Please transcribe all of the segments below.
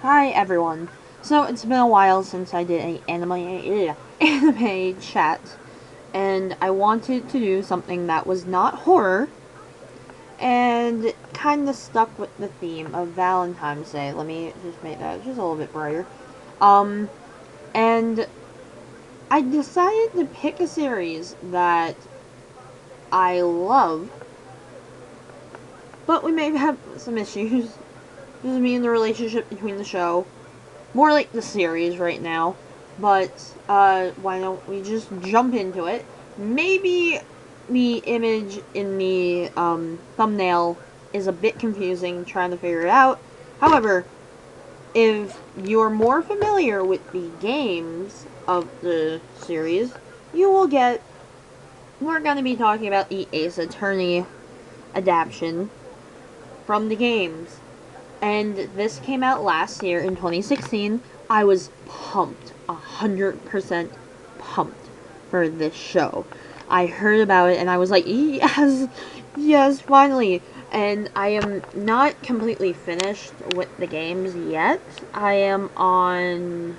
Hi everyone. So it's been a while since I did an anime chat, and I wanted to do something that was not horror, and kind of stuck with the theme of Valentine's Day. Let me just make that just a little bit brighter. Um, and I decided to pick a series that I love, but we may have some issues. This is me and the relationship between the show. More like the series right now. But, why don't we just jump into it? Maybe the image in the, thumbnail is a bit confusing trying to figure it out. However, if you're more familiar with the games of the series, you will get... We're going to be talking about the Ace Attorney adaptation from the games. And this came out last year in 2016. I was pumped, 100% pumped for this show. I heard about it and I was like, yes, yes, finally. And I am not completely finished with the games yet. I am on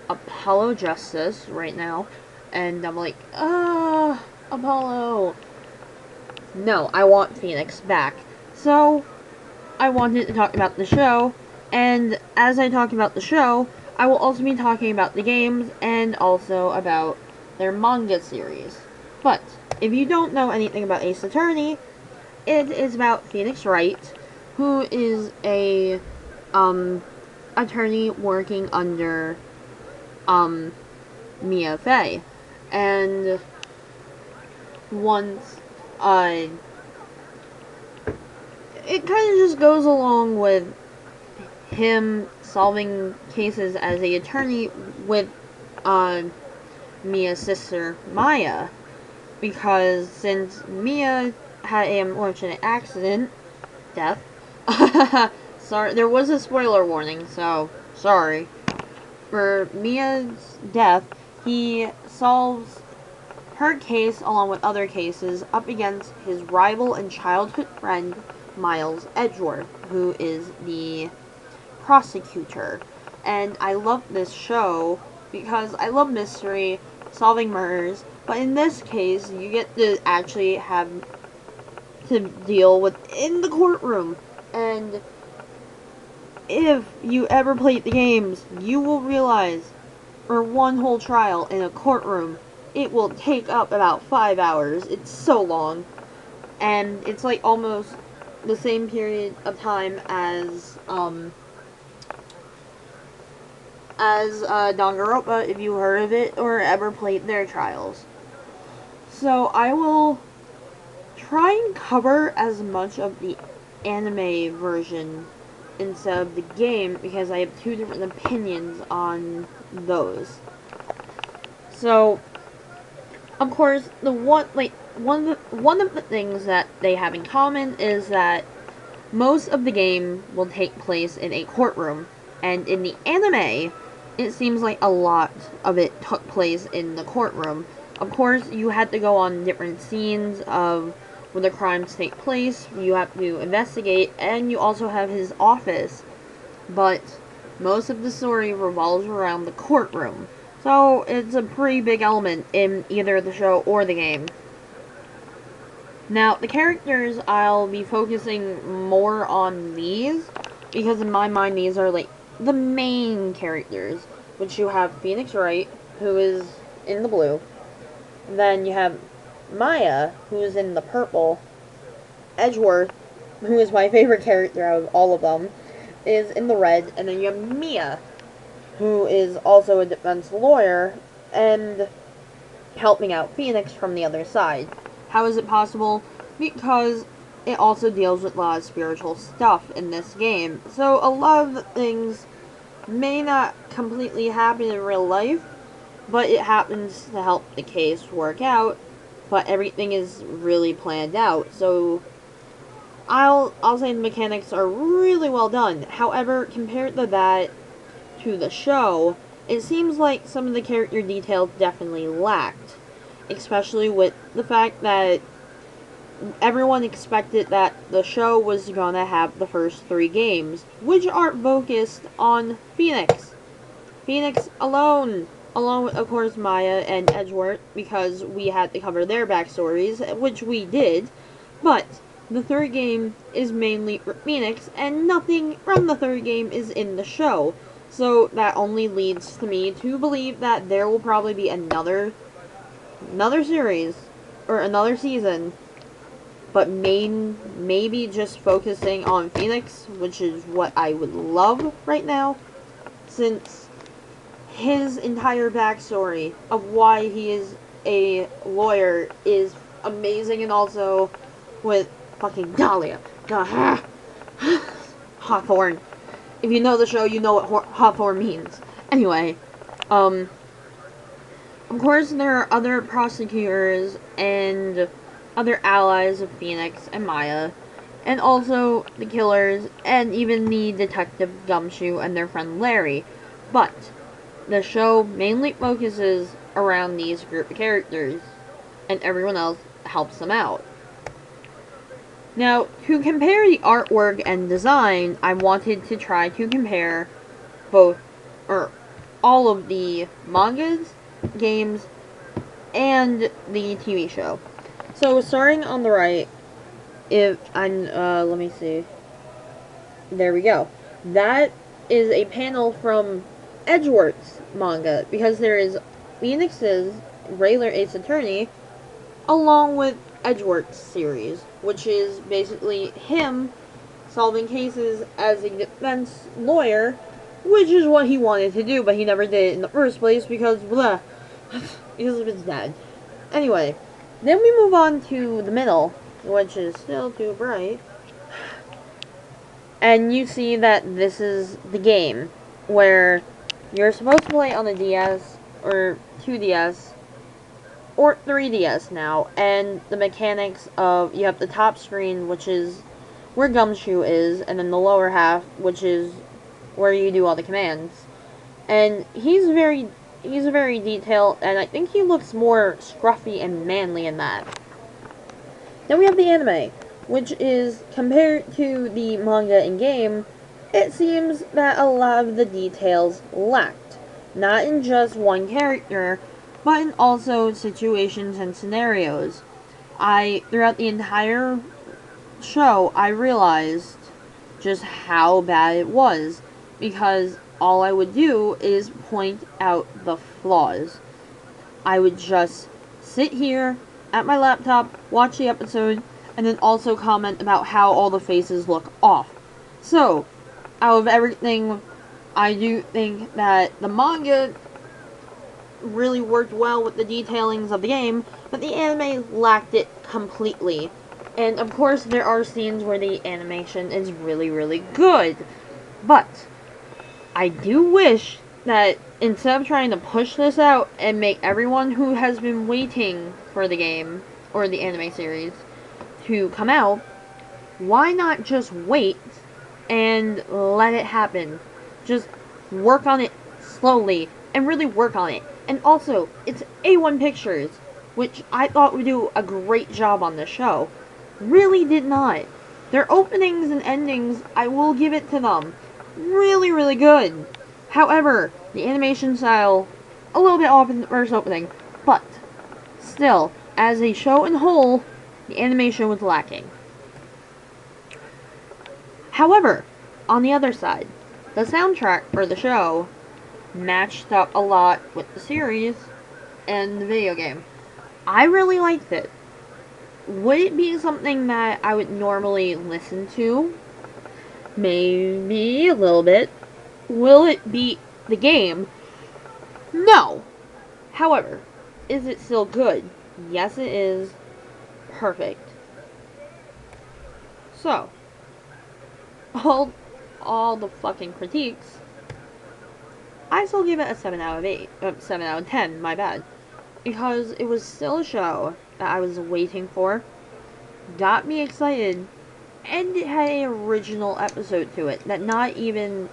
Apollo Justice right now. And I'm like, Apollo. No, I want Phoenix back. So, I wanted to talk about the show, and as I talk about the show, I will also be talking about the games and also about their manga series. But if you don't know anything about Ace Attorney, it is about Phoenix Wright, who is a attorney working under Mia Fey, and once it kind of just goes along with him solving cases as a attorney with Mia's sister Maya, because since Mia had an unfortunate death. Sorry, there was a spoiler warning, so sorry. For Mia's death, he solves her case along with other cases up against his rival and childhood friend Miles Edgeworth, who is the prosecutor. And I love this show because I love mystery, solving murders, but in this case, you get to actually have to deal with in the courtroom. And if you ever played the games, you will realize for one whole trial in a courtroom, it will take up about 5 hours. It's so long. And it's like almost the same period of time as Danganronpa, if you heard of it or ever played their trials. So I will try and cover as much of the anime version instead of the game because I have two different opinions on those. So, of course, one of the things that they have in common is that most of the game will take place in a courtroom, and in the anime, it seems like a lot of it took place in the courtroom. Of course, you had to go on different scenes of where the crimes take place, you have to investigate, and you also have his office, but most of the story revolves around the courtroom. So, it's a pretty big element in either the show or the game. Now, the characters, I'll be focusing more on these, because in my mind, these are, like, the main characters, which you have Phoenix Wright, who is in the blue, then you have Maya, who is in the purple, Edgeworth, who is my favorite character out of all of them, is in the red, and then you have Mia, who is also a defense lawyer, and helping out Phoenix from the other side. How is it possible? Because it also deals with a lot of spiritual stuff in this game. So a lot of the things may not completely happen in real life, but it happens to help the case work out, but everything is really planned out. So I'll say the mechanics are really well done. However, compared to that to the show, it seems like some of the character details definitely lacked. Especially with the fact that everyone expected that the show was gonna have the first 3 games, which are focused on Phoenix. Phoenix alone, along with, of course, Maya and Edgeworth, because we had to cover their backstories, which we did. But the 3rd game is mainly for Phoenix, and nothing from the 3rd game is in the show. So that only leads to me to believe that there will probably be another series, or another season, but maybe just focusing on Phoenix, which is what I would love right now, since his entire backstory of why he is a lawyer is amazing, and also with fucking Dahlia. Hawthorne. If you know the show, you know what Hawthorne means. Anyway, of course there are other prosecutors and other allies of Phoenix and Maya, and also the killers, and even the detective Gumshoe and their friend Larry. But the show mainly focuses around these group of characters, and everyone else helps them out. Now, to compare the artwork and design, I wanted to try to compare both, or all of the mangas, games, and the TV show. So, starting on the right, let me see. There we go. That is a panel from Edgeworth's manga, because there is Phoenix's regular Ace Attorney, along with Edgeworth's series, which is basically him solving cases as a defense lawyer, which is what he wanted to do, but he never did it in the first place because, blah, because of his dad. Anyway, then we move on to the middle, which is still too bright, and you see that this is the game, where you're supposed to play on the DS, or 2DS, or 3DS now, and the mechanics of, you have the top screen, which is where Gumshoe is, and then the lower half, which is where you do all the commands. And he's very detailed, and I think he looks more scruffy and manly in that. Then we have the anime, which is, compared to the manga and game, it seems that a lot of the details lacked. Not in just one character, but in also situations and scenarios. Throughout the entire show, I realized just how bad it was, because all I would do is point out the flaws. I would just sit here at my laptop, watch the episode, and then also comment about how all the faces look off. So, out of everything, I do think that the manga really worked well with the detailings of the game, but the anime lacked it completely. And of course, there are scenes where the animation is really, really good. But I do wish that instead of trying to push this out and make everyone who has been waiting for the game, or the anime series, to come out, why not just wait and let it happen? Just work on it slowly, and really work on it. And also, it's A1 Pictures, which I thought would do a great job on the show. Really did not. Their openings and endings, I will give it to them. Really, really good. However, the animation style, a little bit off in the first opening, but still, as a show in whole, the animation was lacking. However, on the other side, the soundtrack for the show matched up a lot with the series and the video game. I really liked it. Would it be something that I would normally listen to? Maybe a little bit. Will it beat the game? No. However, is it still good? Yes, it is. Perfect. So, all the fucking critiques, I still give it a 7 out of 8. 7 out of 10, my bad. Because it was still a show that I was waiting for, got me excited, and it had an original episode to it that not even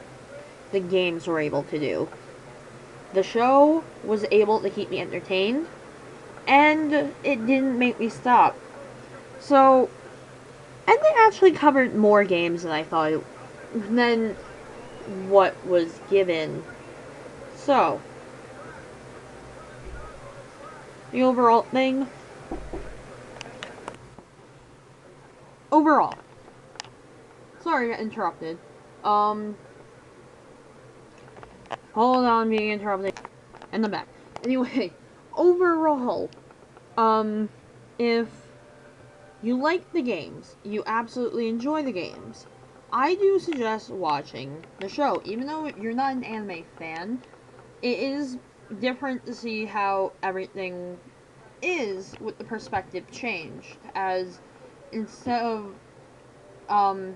the games were able to do. The show was able to keep me entertained, and it didn't make me stop. So, and they actually covered more games than I thought than what was given. So, the overall thing. Overall. Sorry, I got interrupted. Hold on, being interrupted. And I'm back. Anyway, overall, if you like the games, you absolutely enjoy the games, I do suggest watching the show. Even though you're not an anime fan, it is different to see how everything is with the perspective changed. As instead of, um,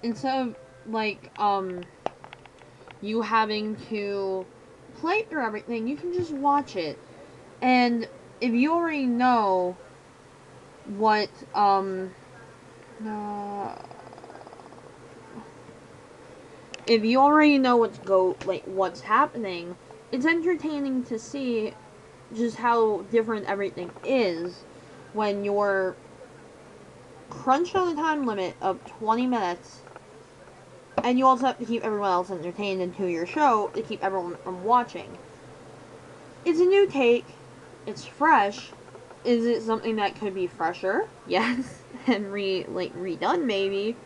instead of, like, you having to play through everything, you can just watch it. And if you already know what, uh, if you already know what's happening, it's entertaining to see just how different everything is when you're crunched on a time limit of 20 minutes, and you also have to keep everyone else entertained into your show to keep everyone from watching. It's a new take. It's fresh. Is it something that could be fresher? Yes. And redone maybe.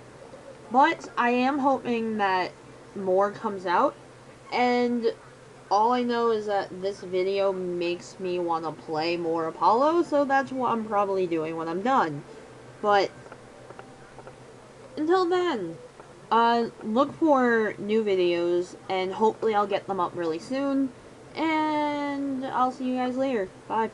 But I am hoping that more comes out. And all I know is that this video makes me want to play more Apollo, so that's what I'm probably doing when I'm done. But until then, look for new videos, and hopefully I'll get them up really soon. And I'll see you guys later. Bye.